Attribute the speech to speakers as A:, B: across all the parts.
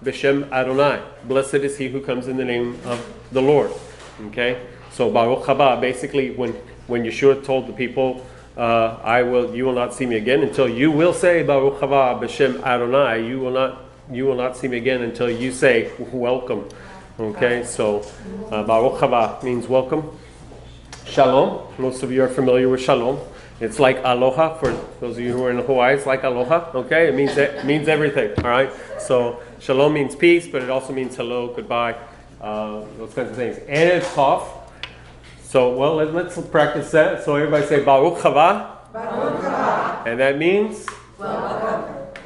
A: b'shem Adonai. Blessed is he who comes in the name of the Lord. Okay, so Baruch haba, basically when Yeshua told the people, you will not see me again until you will say Baruch haba b'shem Adonai. You will not see me again until you say welcome. Okay, so Baruch haba means welcome. Shalom. Most of you are familiar with shalom. It's like aloha for those of you who are in Hawaii. It's like aloha. Okay, it means everything. All right. So shalom means peace, but it also means hello, goodbye, those kinds of things. Erev tov. So let's practice that. So everybody say Baruch haba.
B: Baruch haba.
A: And that means
B: welcome.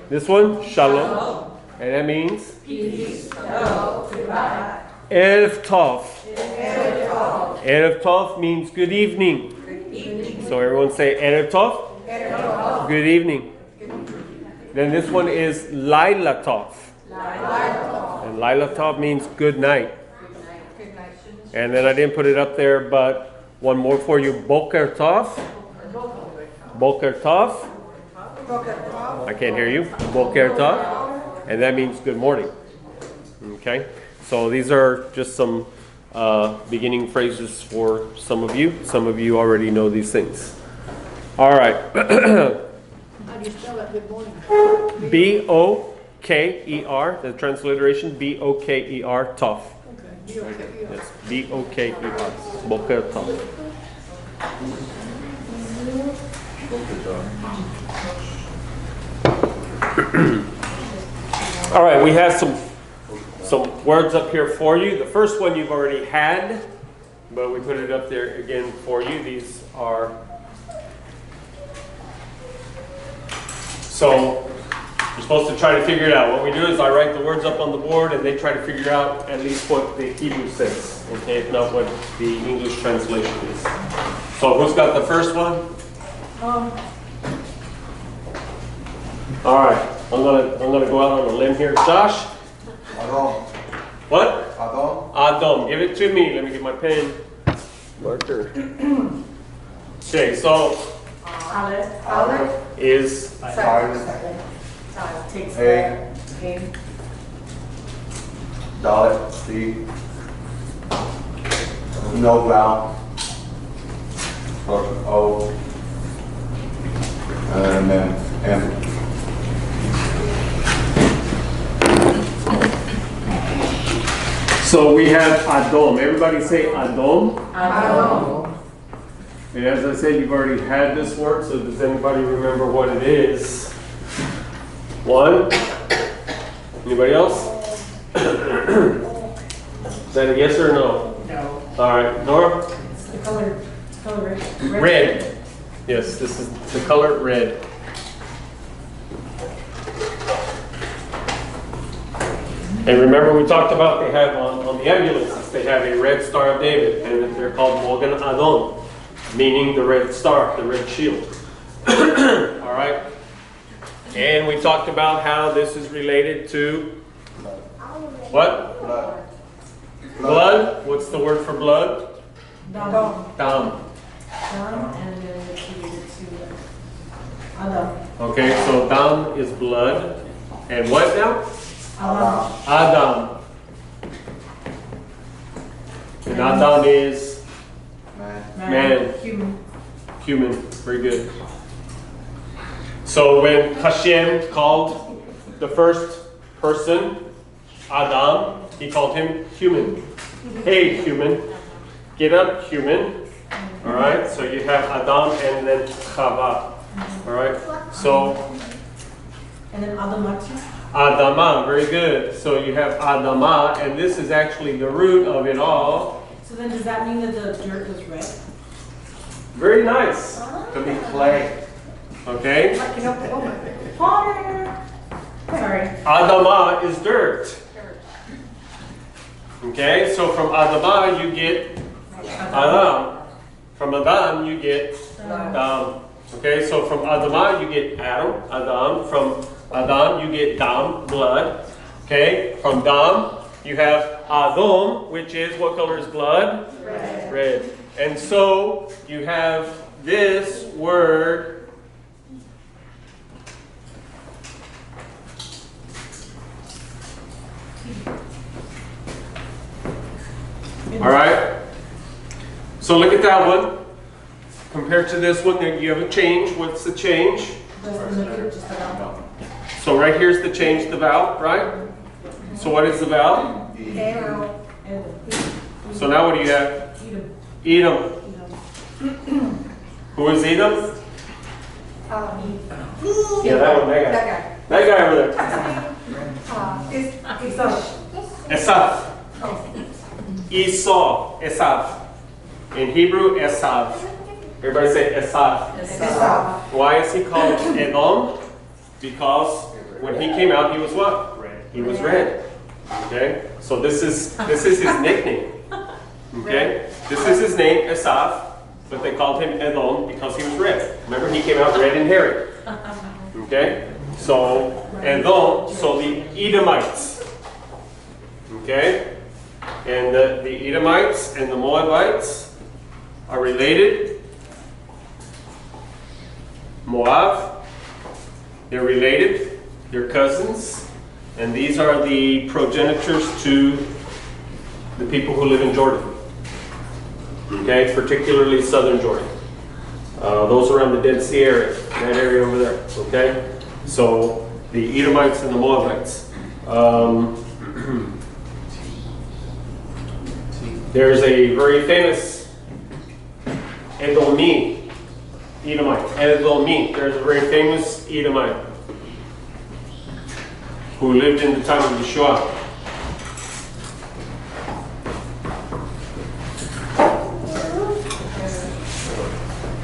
A: This one shalom. And that means
B: peace. Hello, goodbye.
A: Erev tov.
B: Erev tov.
A: Erev tov means good evening. So everyone say Erev tov. Good evening. Then this one is Laila tov. And Laila tov means good night. And then I didn't put it up there, but one more for you. Boker tov. Boker tov. I can't hear you. Boker tov. And that means good morning. Okay. So these are just some beginning phrases for some of you. Some of you already know these things. All right.
C: How do you spell that good morning?
A: B-O-K-E-R. The transliteration B-O-K-E-R. Tov.
C: Okay. B-O-K-E-R.
A: Yes. B-O-K-E-R. Boker tov. All right. We have some words up here for you. The first one you've already had, but we put it up there again for you. These are, so you're supposed to try to figure it out. What we do is I write the words up on the board and they try to figure out at least what the Hebrew says, okay, if not what the English translation is. So who's got the first one? All right, I'm gonna go out on a limb here. Josh?
D: Adom.
A: What?
D: Adom.
A: Adom. Give it to me. Let me get my pen. Marker. Okay, so
B: Aleph.
A: is
B: Takes
D: A. Dalet. C. No vowel. O. And then M.
A: so we have Adom. Everybody say Adom.
B: Adom.
A: And as I said, you've already had this word, so does anybody remember what it is? One? Anybody else? Is that a yes or a no?
B: No.
A: All right, Nora?
B: It's the color red.
A: Red. Yes, this is the color red. And remember we talked about they have on the ambulances, they have a red Star of David, and they're called Mogen Adon, meaning the red star, the red shield. All right. And we talked about how this is related to what?
D: Blood.
A: Blood. What's the word for blood?
B: Dam.
A: Dam.
B: And then it's related to Adam.
A: Okay, so dam is blood. And what now? Adam. And Adam is man. Human. Very good. So when Hashem called the first person Adam, he called him human. Hey, human. Get up, human. All right. So you have Adam and then Chava. All right. So
B: And then Adamah.
A: Adama. Very good. So you have Adama, and this is actually the root of it all.
B: So then does that mean that the dirt was red?
A: Very nice.
D: Could be clay.
A: Okay.
B: Water. Sorry.
A: Adama is dirt. Okay, so from Adama you get Adam. From Adam you get Dam. Okay, so from Adama you get Adam. From Adam you get Dam, blood. Okay, from Dam you have Adom, which is what color is blood?
B: Red.
A: Red. And so you have this word All right? So look at that one. Compared to this one, there you have a change. What's the change?
B: Just about.
A: So right here's the change, the vowel, right? So what is the vowel?
C: Arrow.
A: So now what do you have? Edom. Who is Edom? Yeah, that one, that guy. That guy over there. Esav. Esau. Esav. In Hebrew, Esav. Everybody say Esav. Why is he called Edom? Because when he came out, he was what? Red. He was red. Okay? So this is his nickname. Okay? This is his name, Esav, but they called him Edom because he was red. Remember, he came out red and hairy. Okay? So, Edom, so the Edomites. Okay? And the Edomites and the Moabites are related. Moab, they're related. They're cousins. And these are the progenitors to the people who live in Jordan. Okay, particularly southern Jordan. Those around the Dead Sea area, that area over there. Okay, so the Edomites and the Moabites. There's a very famous Edomite. There's a very famous Edomite who lived in the time of Yeshua.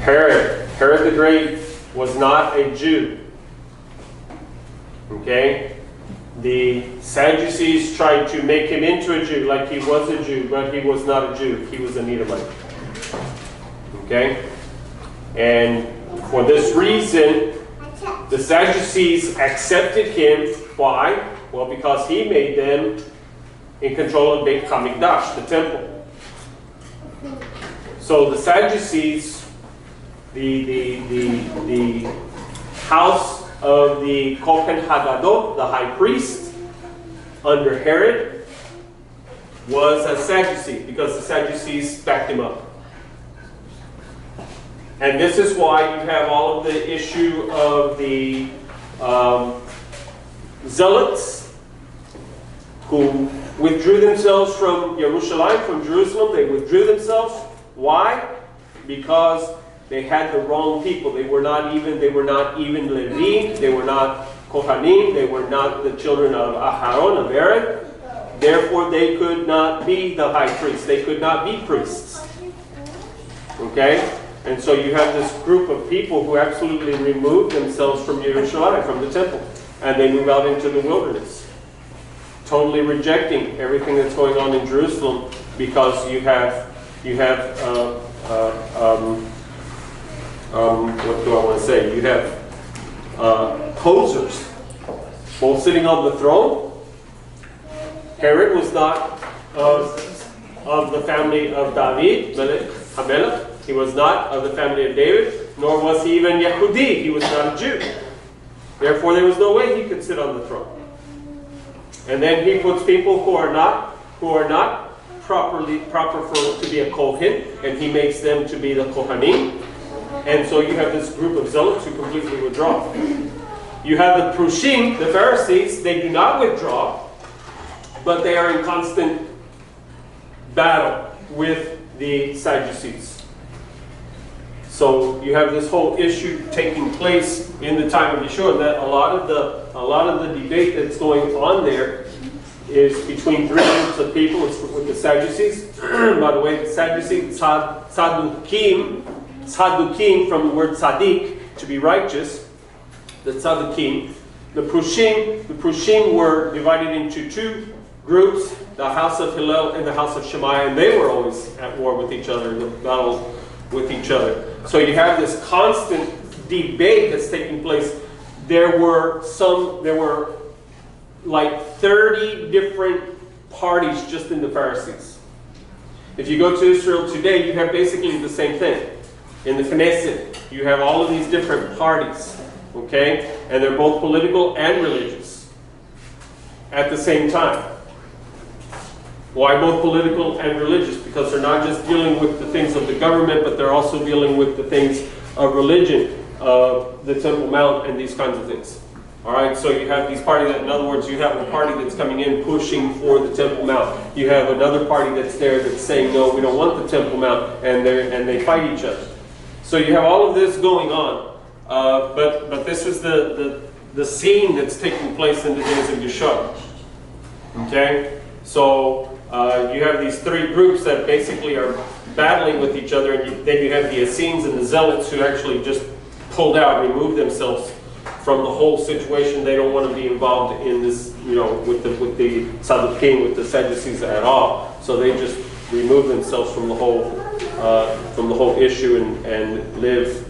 A: Herod the Great was not a Jew. Okay? The Sadducees tried to make him into a Jew, like he was a Jew, but he was not a Jew. He was an Edomite. Okay? And for this reason, the Sadducees accepted him. Why? Well, because he made them in control of Beit HaMikdash, the temple. So the Sadducees, the house of the Kohen Hagadol, the high priest, under Herod, was a Sadducee, because the Sadducees backed him up. And this is why you have all of the issue of the zealots who withdrew themselves from Jerusalem, from Jerusalem. They withdrew themselves. Why? Because they had the wrong people. They were not even Levi. They were not Kohanim. They were not the children of Aharon, of Aaron. Therefore, they could not be the high priest. They could not be priests. Okay? And so you have this group of people who absolutely removed themselves from Jerusalem, from the temple. And they move out into the wilderness. Totally rejecting everything that's going on in Jerusalem, because you have what do I want to say? You have posers, both sitting on the throne. Herod was not of the family of David, Hamelech. He was not of the family of David, nor was he even Yehudi. He was not a Jew. Therefore, there was no way he could sit on the throne. And then he puts people who are not proper to be a Kohen, and he makes them to be the Kohanim. And so you have this group of zealots who completely withdraw. You have the Prushim, the Pharisees. They do not withdraw, but they are in constant battle with the Sadducees. So you have this whole issue taking place in the time of Yeshua. That a lot of the debate that's going on there is between three groups of people. It's with the Sadducees. By the way, the Sadducees, Tzadukim from the word Tzadik, to be righteous. The Tzadukim. The Prushim were divided into two groups: the house of Hillel and the house of Shammai, and they were always at war with each other, in the battle with each other. So you have this constant debate that's taking place. There were like 30 different parties just in the Pharisees. If you go to Israel today, you have basically the same thing. In the Knesset, you have all of these different parties, okay? And they're both political and religious at the same time. Why both political and religious? Because they're not just dealing with the things of the government, but they're also dealing with the things of religion, the Temple Mount, and these kinds of things. All right, so you have these parties that, in other words, you have a party that's coming in pushing for the Temple Mount. You have another party that's there that's saying, no, we don't want the Temple Mount, and they fight each other. So you have all of this going on, but this is the scene that's taking place in the days of Yeshua. Okay, so you have these three groups that basically are battling with each other, and then you have the Essenes and the Zealots who actually just pulled out, removed themselves from the whole situation. They don't want to be involved in this, with the Sadducees, with the Sadducees at all. So they just remove themselves from the whole issue and live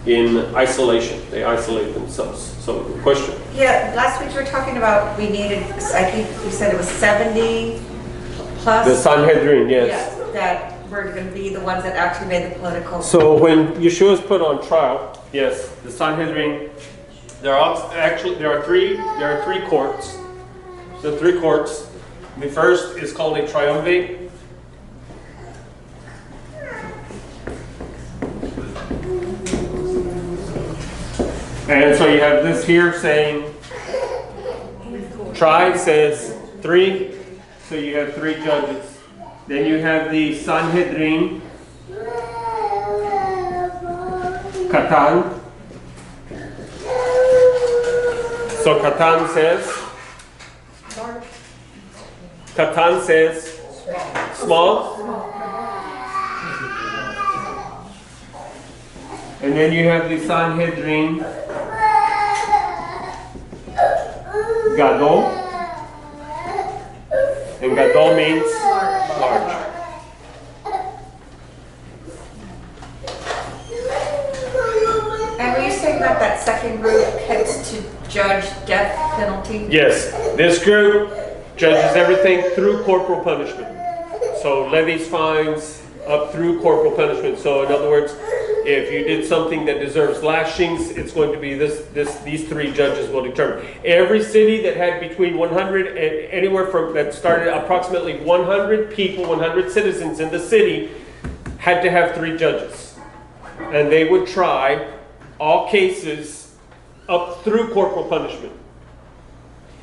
A: in isolation. They isolate themselves. So question?
B: Yeah, last week we were talking about we needed, I think you said it was 70 plus.
A: The Sanhedrin, yes.
B: Yes, that were going to be the ones that actually made the political.
A: So when Yeshua is put on trial, yes, the Sanhedrin. There are three courts. So 3 courts. The first is called a triumvirate. And so you have this here saying, tri says 3, so you have 3 judges. Then you have the Sanhedrin, Katan. So Katan says small. And then you have the Sanhedrin Gadol. And Gadol means large.
B: And were you saying that second group gets to judge death penalty?
A: Yes, this group judges everything through corporal punishment. So levies, fines, up through corporal punishment. So in other words, if you did something that deserves lashings, it's going to be these 3 judges will determine. Every city that had between 100 and anywhere from that started approximately 100 people, 100 citizens in the city, had to have 3 judges. And they would try all cases up through corporal punishment.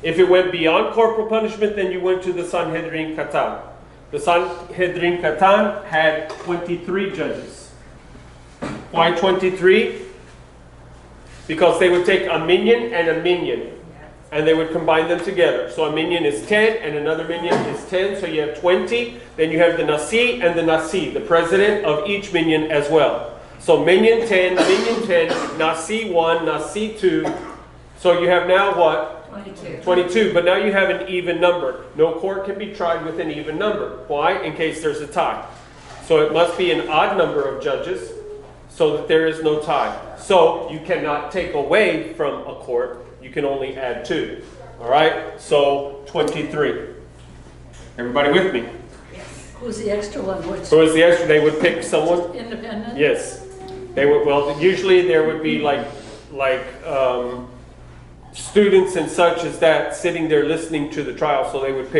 A: If it went beyond corporal punishment, then you went to the Sanhedrin Katan. The Sanhedrin Katan had 23 judges. Why 23? Because they would take a minion and a minion, and they would combine them together. So a minion is 10, and another minion is 10, so you have 20. Then you have the Nasi and the Nasi, the president of each minion as well. So minion 10, Nasi 1, Nasi 2. So you have now what? 22. But now you have an even number. No court can be tried with an even number. Why? In case there's a tie. So it must be an odd number of judges so that there is no tie. So you cannot take away from a court. You can only add 2. All right? So 23. Everybody with me?
C: Who's the extra one?
A: Who is the extra? They would pick someone.
C: Independent?
A: Yes. They would. Well, usually there would be like students and such as that sitting there listening to the trial. So they would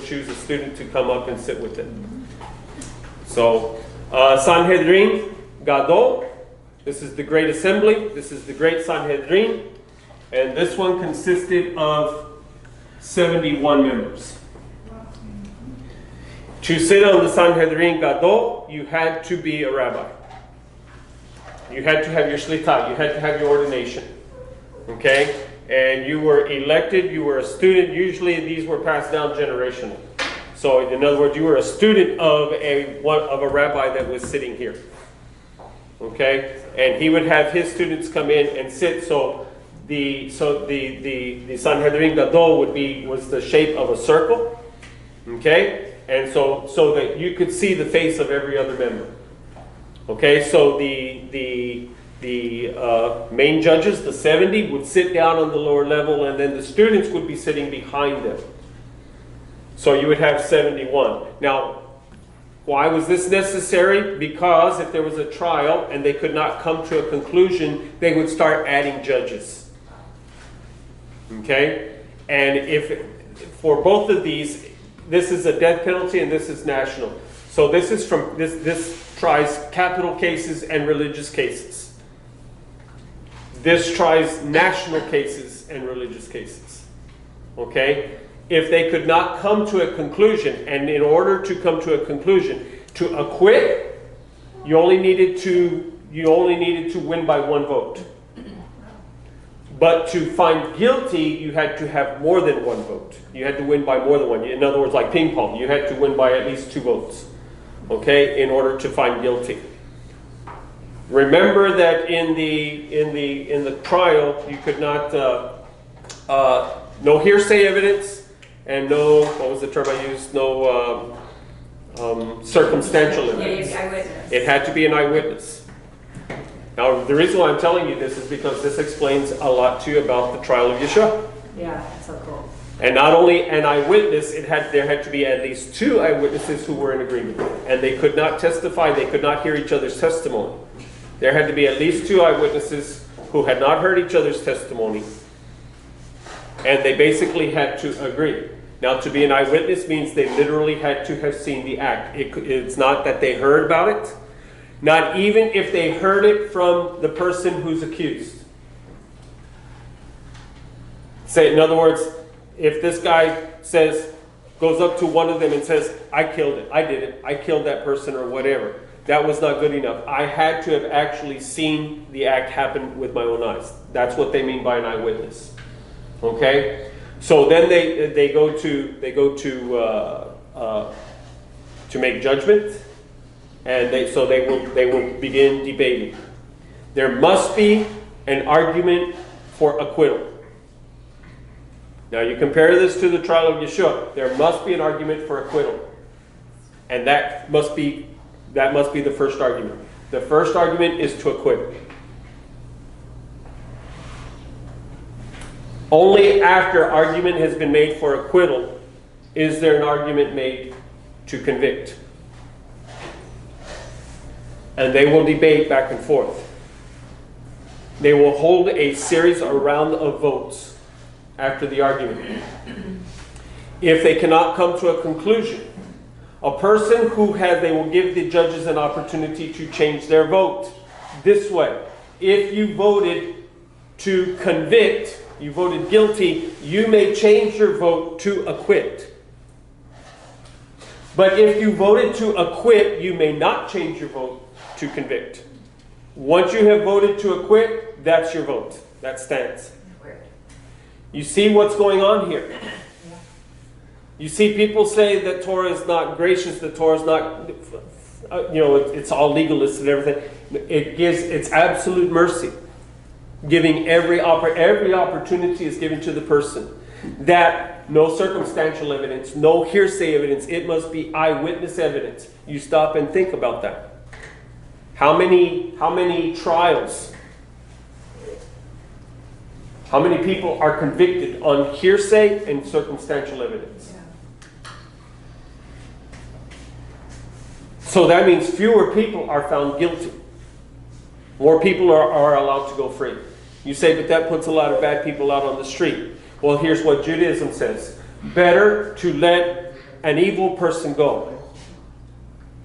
A: choose a student to come up and sit with them. So Sanhedrin Gadol. This is the great assembly. This is the great Sanhedrin, and this one consisted of 71 members. To sit on the Sanhedrin Gadol, you had to be a rabbi. You had to have your shlitah. You had to have your ordination. Okay? And you were elected. You were a student. Usually these were passed down generationally. So in other words, you were a student of a rabbi that was sitting here. Okay? And he would have his students come in and sit. So the Sanhedrin Gadol was the shape of a circle. Okay? And so that you could see the face of every other member. Okay, so the main judges, the 70, would sit down on the lower level, and then the students would be sitting behind them. So you would have 71. Now, why was this necessary? Because if there was a trial and they could not come to a conclusion, they would start adding judges. Okay? And if for both of these, this is a death penalty and this is national. So this is from this tries capital cases and religious cases. This tries national cases and religious cases. Okay? If they could not come to a conclusion, and in order to come to a conclusion, to acquit, you only needed to win by one vote. But to find guilty, you had to have more than one vote. You had to win by more than one. In other words, like ping pong, you had to win by at least 2 votes, okay, in order to find guilty. Remember that in the trial, you could not no hearsay evidence and no, what was the term I used? No circumstantial evidence.
B: Eyewitness.
A: It had to be an eyewitness. Now, the reason why I'm telling you this is because this explains a lot to you about the trial of Yeshua.
C: Yeah, that's so cool.
A: And not only an eyewitness, there had to be at least 2 eyewitnesses who were in agreement. And they could not testify, they could not hear each other's testimony. There had to be at least 2 eyewitnesses who had not heard each other's testimony. And they basically had to agree. Now, to be an eyewitness means they literally had to have seen the act. It's not that they heard about it. Not even if they heard it from the person who's accused. Say, in other words, if this guy goes up to one of them and says, I killed it, I did it, I killed that person or whatever, that was not good enough. I had to have actually seen the act happen with my own eyes. That's what they mean by an eyewitness. Okay? So then they go to make judgment. And they will begin debating. There must be an argument for acquittal. Now you compare this to the trial of Yeshua. There must be an argument for acquittal, and that must be the first argument. The first argument is to acquit. Only after argument has been made for acquittal is there an argument made to convict. And they will debate back and forth. They will hold a series or round of votes after the argument. If they cannot come to a conclusion, a person they will give the judges an opportunity to change their vote this way. If you voted to convict, you voted guilty, you may change your vote to acquit. But if you voted to acquit, you may not change your vote to convict. Once you have voted to acquit, that's your vote. That stands. You see what's going on here? You see people say that Torah is not gracious, that Torah is not, it's all legalist and everything. It's absolute mercy. Giving every opportunity is given to the person. That no circumstantial evidence, no hearsay evidence, it must be eyewitness evidence. You stop and think about that. How many trials, how many people are convicted on hearsay and circumstantial evidence? Yeah. So that means fewer people are found guilty. More people are allowed to go free. You say, but that puts a lot of bad people out on the street. Well, here's what Judaism says. Better to let an evil person go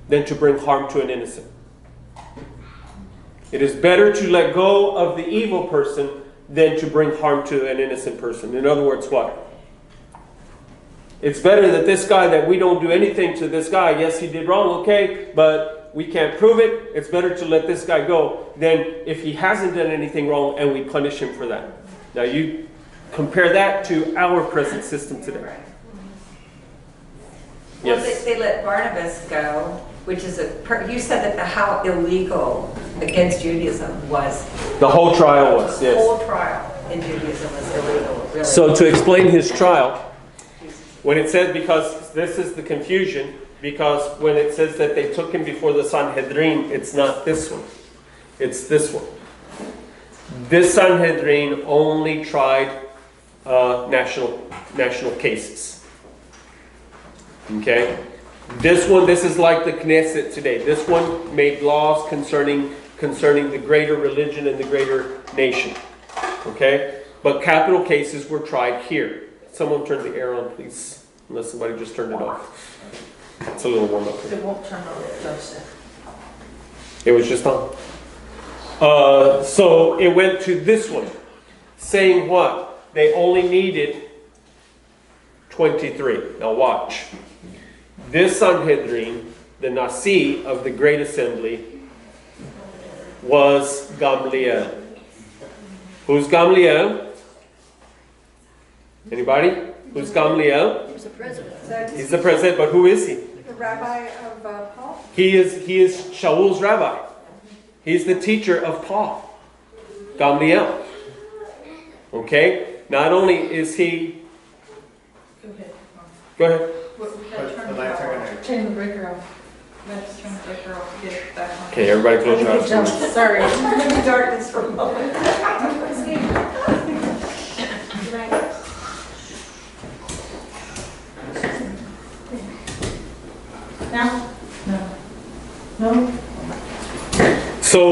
A: than to bring harm to an innocent. It is better to let go of the evil person than to bring harm to an innocent person. In other words, what? It's better that this guy, that we don't do anything to this guy. Yes, he did wrong, okay, but we can't prove it. It's better to let this guy go than if he hasn't done anything wrong and we punish him for that. Now you compare that to our present system today.
B: Well,
A: Yes.
B: they let Barnabas go, which is you said that how illegal against Judaism was.
A: The whole trial was,
B: The
A: yes.
B: whole trial in Judaism was illegal, really.
A: So to explain his trial, when it says, because this is the confusion, because when it says that they took him before the Sanhedrin, it's not this one. It's this one. This Sanhedrin only tried national cases. Okay? This is like the Knesset today. This one made laws concerning the greater religion and the greater nation. Okay? But capital cases were tried here. Someone turn the air on, please. unless somebody just turned it off. It's a little warm up here.
B: It won't turn on, Joseph.
A: It was just on. So it went to this one, saying what? They only needed 23. Now watch. This Sanhedrin, the Nasi of the Great Assembly, was Gamliel. Who's Gamliel? Anybody? Who's Gamliel?
C: He was the president.
A: He's the president, but who is he?
B: The rabbi of Paul?
A: He is Shaul's rabbi. He's the teacher of Paul. Gamliel. Okay? Not only is he... Go ahead.
B: We gotta turn the power off.
C: Turn the breaker off.
B: Let's turn the breaker off to get it back on.
A: Okay, everybody close your eyes.
B: Sorry, I'm in the darkness for a moment. Now? No.
A: So,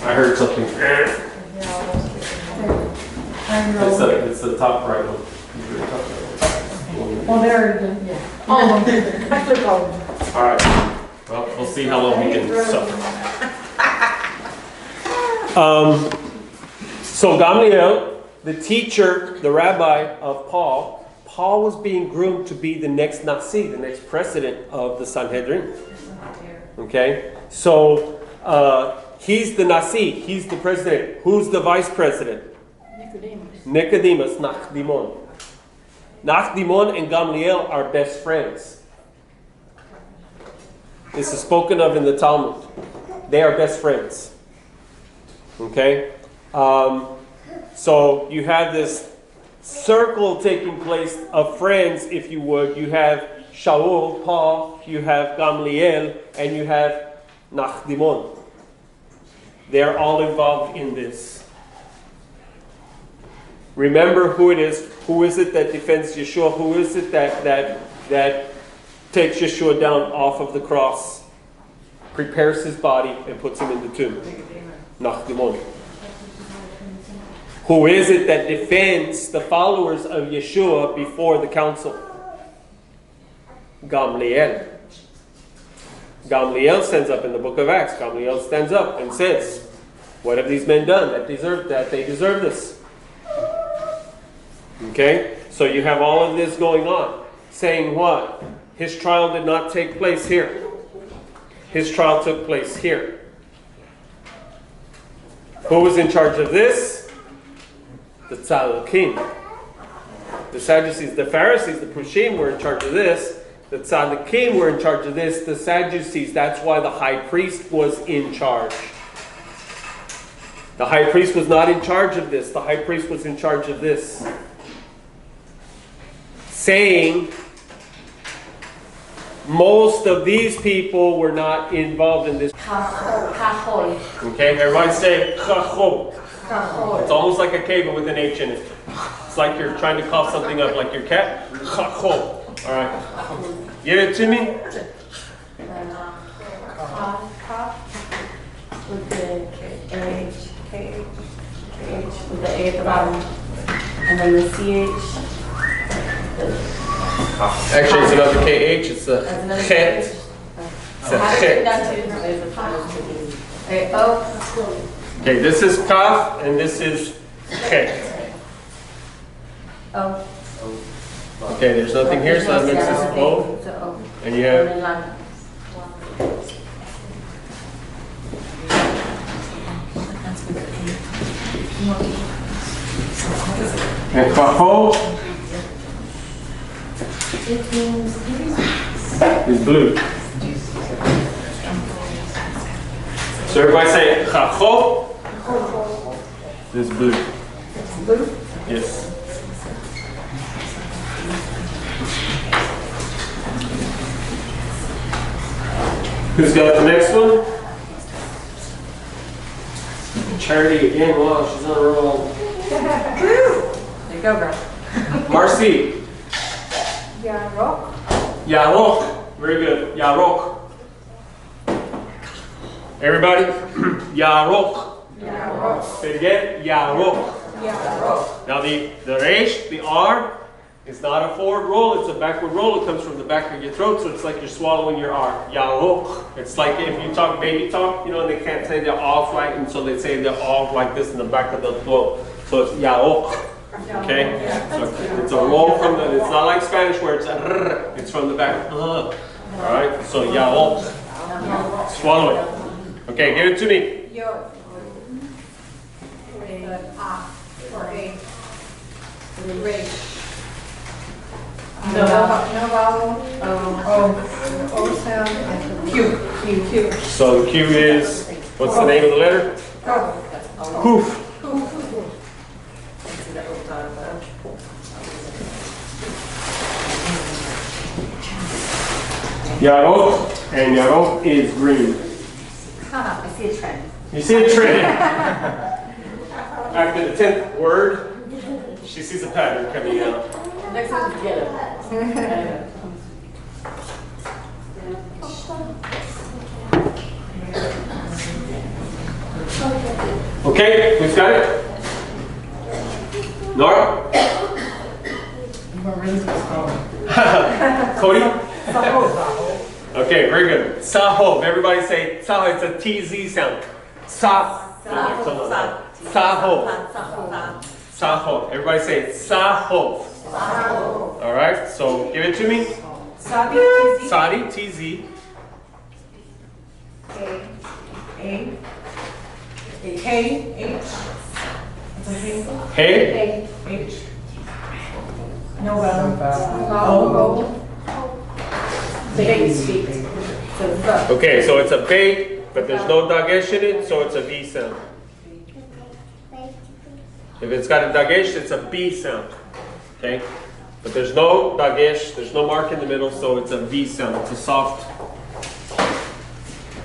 A: I heard something. It's the top right one.
C: Oh, there it is. Yeah. Oh, I clicked on it.
A: All right. Well, we'll see how long we can suffer. So Gamliel, the teacher, the rabbi of Paul was being groomed to be the next Nasi, the next president of the Sanhedrin. Okay? So he's the Nasi, he's the president. Who's the vice president? Nicodemus, Nachdimon. Nachdimon and Gamliel are best friends. This is spoken of in the Talmud. They are best friends. Okay? So you have this circle taking place of friends, if you would. You have Shaul, Paul, you have Gamliel, and you have Nachdimon. They're all involved in this. Remember who it is. Who is it that defends Yeshua? Who is it that takes Yeshua down off of the cross, prepares his body, and puts him in the tomb? Nachdimon. Who is it that defends the followers of Yeshua before the council? Gamliel. Gamliel stands up in the book of Acts. Gamliel stands up and says, what have these men done that they deserve this? Okay? So you have all of this going on. Saying what? His trial did not take place here. His trial took place here. Who was in charge of this? The Tzaddikim. The Sadducees, the Pharisees, the Prushim were in charge of this. The Tzaddikim were in charge of this. The Sadducees, that's why the high priest was in charge. The high priest was not in charge of this. The high priest was in charge of this. Saying, most of these people were not involved in this. Okay, everybody say chachol. It's almost like a K but with an H in it. It's like you're trying to cough something up, like your cat. Chachol. All right. Give it to me.
B: With the K-H, with the A at the bottom, and then the CH.
A: Actually, it's another KH. It's a chet. It's a chet. Okay, this is kaf and this is chet.
B: Oh.
A: Okay, there's nothing here, so that makes this O. And you have and kafo is blue. So everybody say chachol is blue.
B: Blue?
A: Yes. Who's got the next one? Charity again. Wow, she's on a roll.
B: There you go, girl.
A: Marcy.
B: Yarok.
A: Yarok. Very good. Yarok. Everybody, Yarok. Say it again, Yarok. Now the resh, the R, is not a forward roll, it's a backward roll. It comes from the back of your throat, so it's like you're swallowing your R. Yarok. It's like if you talk baby talk, you know, they can't say they're off right, and so they say they're off like this in the back of the throat. So it's Yarok. Okay? So it's a roll from the, it's not like Spanish where it's a rrr, it's from the back. Alright? So Yarok. Swallow it. Okay, give it to me.
B: No vowel. O sound. Q.
A: So the Q is, what's the name of the letter? Hoof. Yarok, and Yarok is green.
B: I see a trend.
A: You see a trend. After the 10th word, she sees a pattern coming out.
B: Next one is yellow.
A: Okay, who's got it? Nora? Cody? Okay, very good. Sahov. Everybody say Sahov. It's a TZ sound. Sahov. Sahov. Everybody say Sahov. All right. So give it to me. Sadi. TZ. Hey.
C: No vowel.
A: Okay, so it's a bait, but there's no dagesh in it, so it's a V sound. If it's got a dagesh, it's a B sound. Okay? But there's no dagesh, there's no mark in the middle, so it's a V sound. It's a soft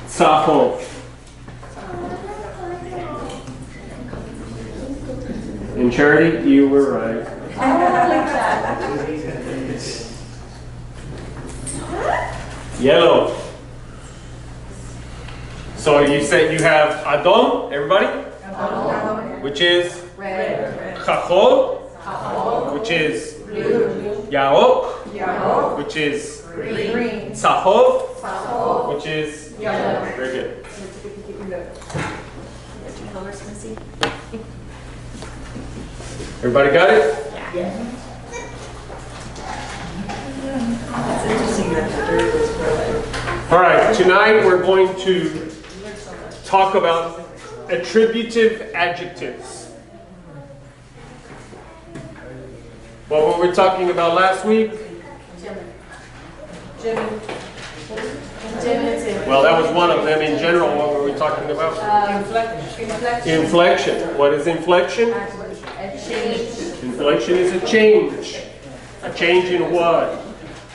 A: Saho. In Charity, you were right. Yellow. So you said you have Adon, everybody? Which is
B: Red.
A: Chachol, which is Yaok, which is
B: Green.
A: Sahov, which is
B: Yellow.
A: very good. Everybody got it? All right, tonight we're going to talk about attributive adjectives. What were we talking about last week? Well, that was one of them. In general, what were we talking about? Inflection. What is inflection? Inflection is a change. A change in what?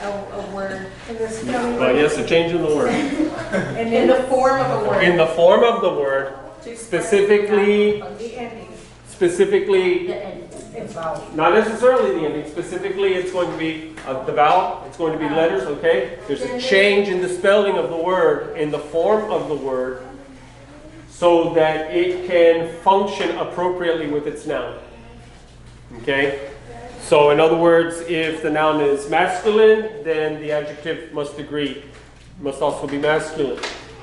B: A word.
A: Well, yes, a change in the word.
B: And in the form of a word.
A: In the form of the word, specifically, not necessarily the ending, specifically it's going to be the vowel, it's going to be letters, okay? There's a change in the spelling of the word, in the form of the word, so that it can function appropriately with its noun. Okay? So in other words, if the noun is masculine, then the adjective must also be masculine.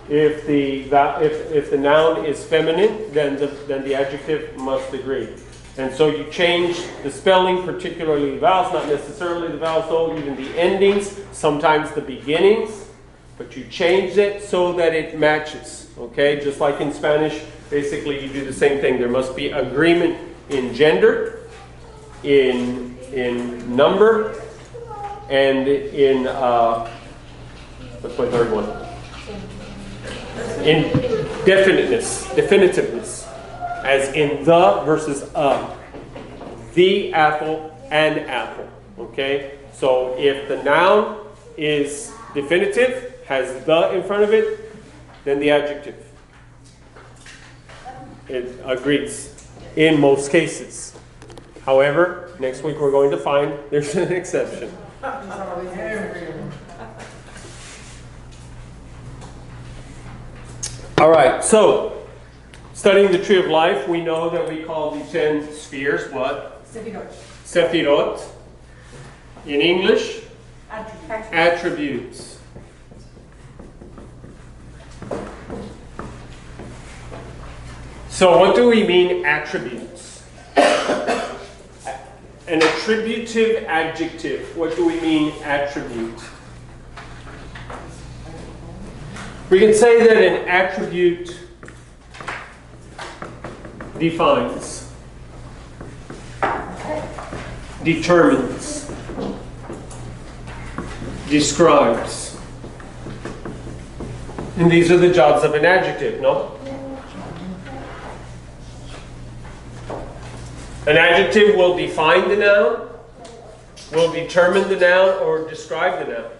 A: If the noun is feminine, then the adjective must agree. And so you change the spelling, particularly the vowels, not necessarily the vowels though, even the endings, sometimes the beginnings, but you change it so that it matches. Okay? Just like in Spanish, basically you do the same thing. There must be agreement in gender, in number, and in what's my third one? In definitiveness, as in the versus a, the apple, an apple. Okay, so if the noun is definitive, has the in front of it, then the adjective, it agrees in most cases. However, next week we're going to find there's an exception. All right, so studying the tree of life, we know that we call the 10 spheres what? Sephirot. In English, attributes. So what do we mean attributes? An attributive adjective. What do we mean attribute? We can say that an attribute defines, determines, describes. And these are the jobs of an adjective, no? An adjective will define the noun, will determine the noun, or describe the noun.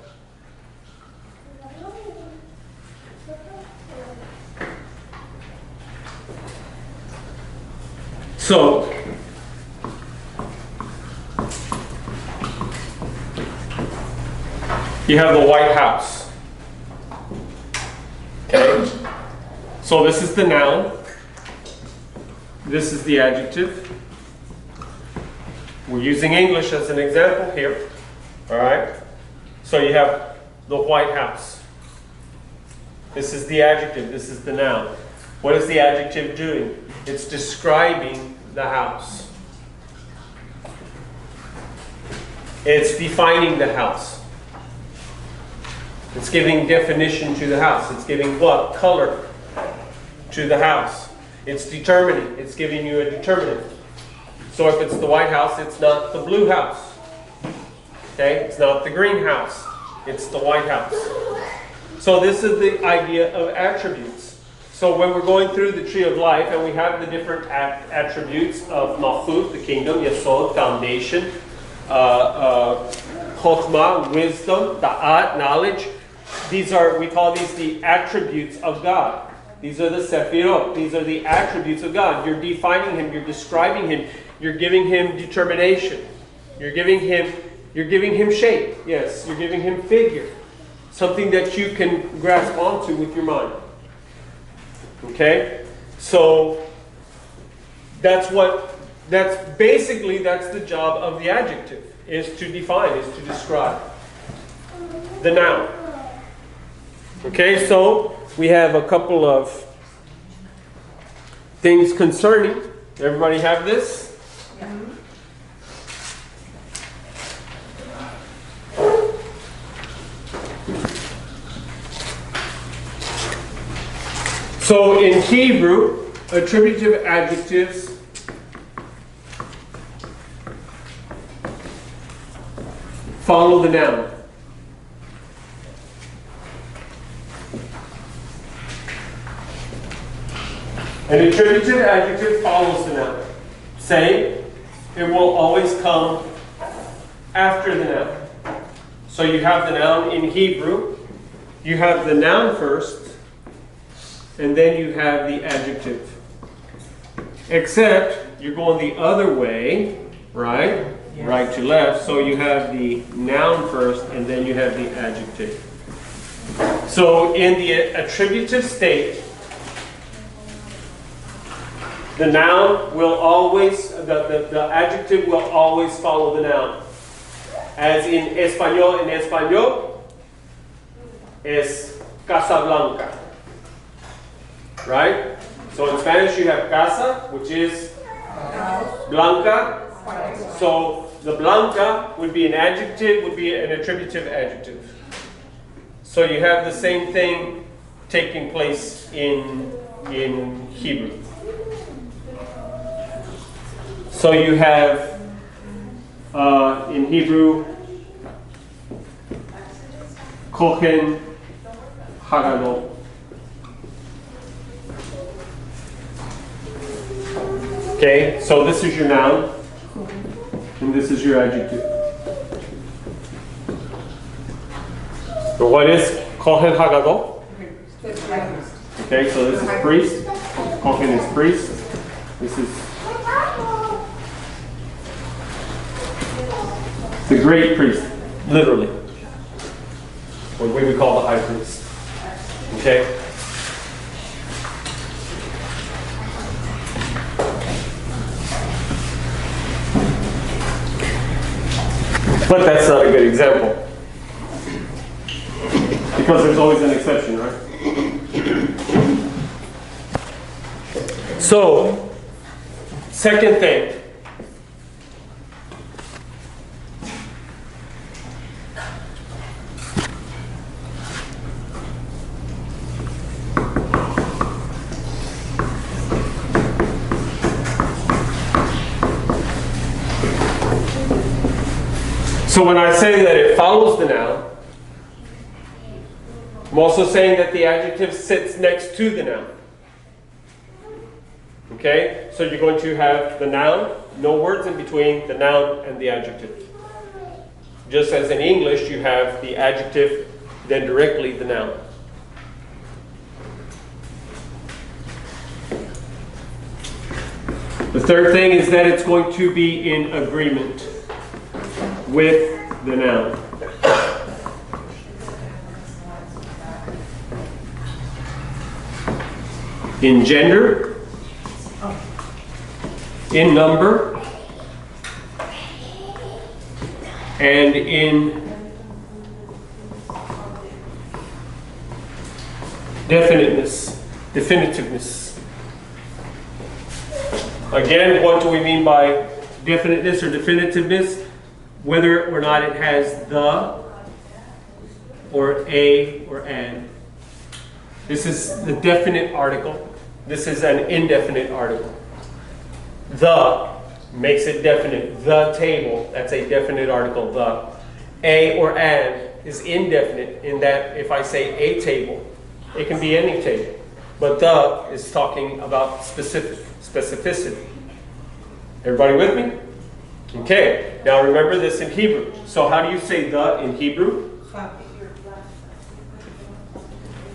A: So, you have the White House. Okay? So this is the noun. This is the adjective. We're using English as an example here. All right? So you have the White House. This is the adjective. This is the noun. What is the adjective doing? It's describing the house. It's defining the house. It's giving definition to the house. It's giving what? Color to the house. It's determining. It's giving you a determinant. So if it's the White House, it's not the blue house. Okay? It's not the green house. It's the White House. So this is the idea of attributes. So when we're going through the tree of life and we have the different attributes of Malchut, the kingdom, Yesod, foundation, Chokhmah, wisdom, Da'at, knowledge, we call these the attributes of God. These are the Sephirot. These are the attributes of God. You're defining Him. You're describing Him. You're giving Him determination. You're giving Him shape. Yes, you're giving Him figure. Something that you can grasp onto with your mind. Okay? So that's basically the job of the adjective, is to define, is to describe the noun. Okay, so we have a couple of things concerning. Everybody have this? So in Hebrew, attributive adjectives follow the noun. An attributive adjective follows the noun. Same, it will always come after the noun. So you have the noun in Hebrew, you have the noun first, and then you have the adjective. Except you're going the other way, right? Yes. Right to left. So you have the noun first, and then you have the adjective. So in the attributive state, the noun will always, the adjective will always follow the noun. As in español, es Casablanca. Right? So in Spanish you have casa, which is blanca. So the blanca would be an adjective, would be an attributive adjective. So you have the same thing taking place in Hebrew. So you have in Hebrew Kohen Hagadol. Okay, so this is your noun, and this is your adjective. So what is Kohen Hagadol? Okay, so this is priest. Kohen is priest. This is the great priest, literally. What we would call the high priest. Okay? But that's not a good example. Because there's always an exception, right? So, second thing. So when I say that it follows the noun, I'm also saying that the adjective sits next to the noun. Okay? So you're going to have the noun, no words in between the noun and the adjective. Just as in English, you have the adjective, then directly the noun. The third thing is that it's going to be in agreement with the noun. In gender, in number, and in definitiveness. Again, what do we mean by definiteness or definitiveness? Whether or not it has the, or a, or an. This is the definite article. This is an indefinite article. The makes it definite. The table, that's a definite article, the. A or an is indefinite in that if I say a table, it can be any table. But the is talking about specificity. Everybody with me? Okay, now remember this in Hebrew. So how do you say the in Hebrew?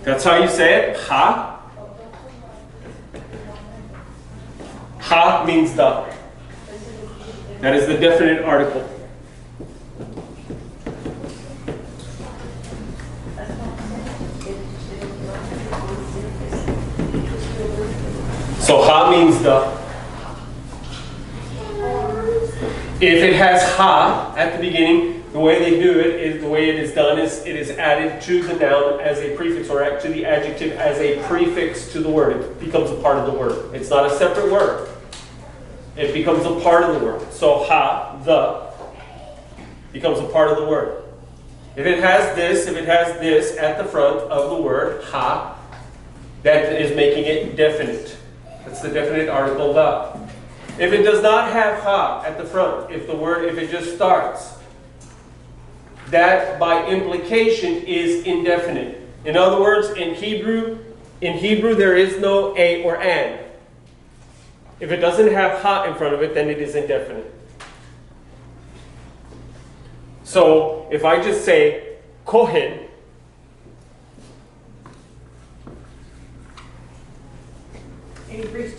A: That's how you say it, ha. Ha means the. That is the definite article. So ha means the. If it has ha at the beginning, the way they do it is, the way it is done is it is added to the noun as a prefix, or to the adjective as a prefix to the word. It becomes a part of the word. It's not a separate word. It becomes a part of the word. So ha, the, becomes a part of the word. If it has this at the front of the word, ha, that is making it definite. That's the definite article, the. If it does not have ha at the front, if it just starts, that by implication is indefinite. In other words, in Hebrew there is no a or an. If it doesn't have ha in front of it, then it is indefinite. So if I just say Kohen,
C: Any priest.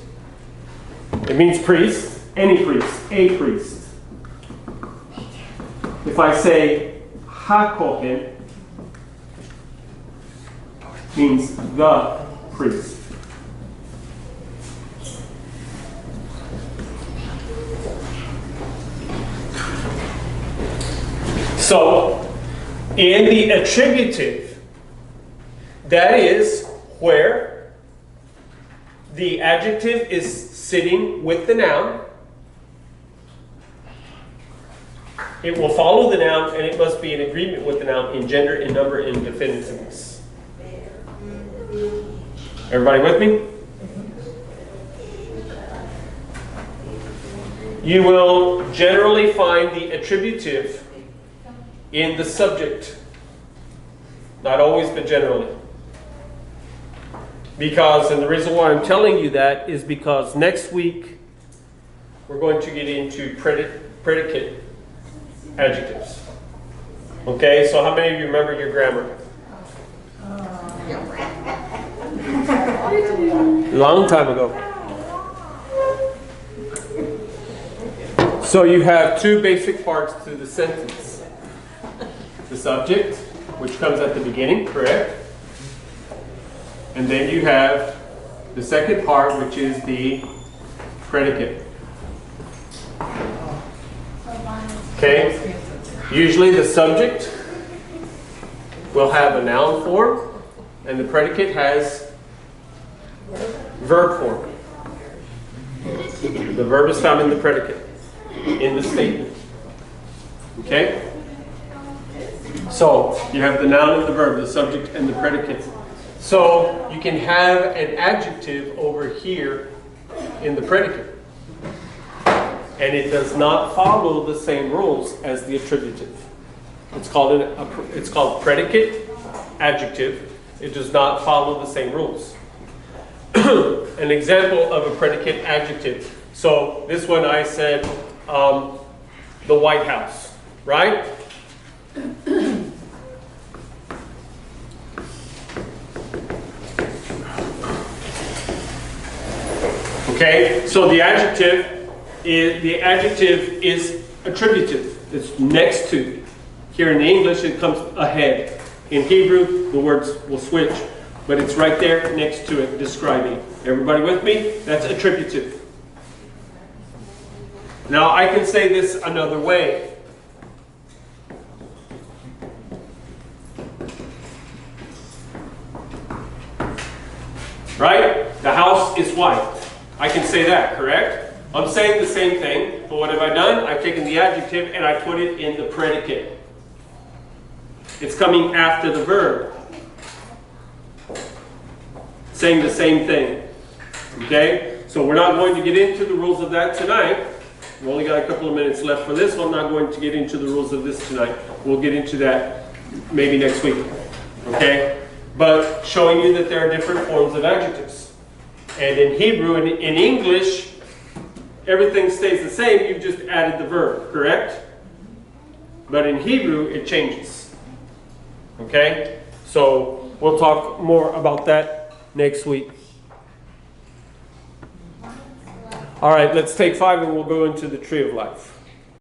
A: it means priest, any priest, a priest. If I say ha-kohen, means the priest. So, in the attributive, that is where the adjective is sitting with the noun. It will follow the noun, and it must be in agreement with the noun in gender, in number, in definitiveness. Everybody with me? You will generally find the attributive in the subject. Not always, but generally. Because, and the reason why I'm telling you that is because next week we're going to get into predicate adjectives. Okay, so how many of you remember your grammar? Long time ago. So you have two basic parts to the sentence. The subject, which comes at the beginning, correct? And then you have the second part, which is the predicate. Okay? Usually the subject will have a noun form and the predicate has verb form. The verb is found in the predicate, in the statement. Okay? So you have the noun and the verb, the subject and the predicate. So you can have an adjective over here in the predicate. And it does not follow the same rules as the attributive. It's called predicate adjective. It does not follow the same rules. An example of a predicate adjective. So this one I said the White House, right? Okay, so the adjective is attributive. It's next to. Here in the English, it comes ahead. In Hebrew, the words will switch, but it's right there next to it, describing. Everybody with me? That's attributive. Now, I can say this another way. Right? The house is white. I can say that, correct? I'm saying the same thing, but what have I done? I've taken the adjective and I put it in the predicate. It's coming after the verb. Saying the same thing. Okay? So we're not going to get into the rules of that tonight. We've only got a couple of minutes left for this. So I'm not going to get into the rules of this tonight. We'll get into that maybe next week. Okay? But showing you that there are different forms of adjectives. And in Hebrew and in English, everything stays the same. You've just added the verb, correct? But in Hebrew, it changes. Okay? So we'll talk more about that next week. All right, let's take 5 and we'll go into the tree of life.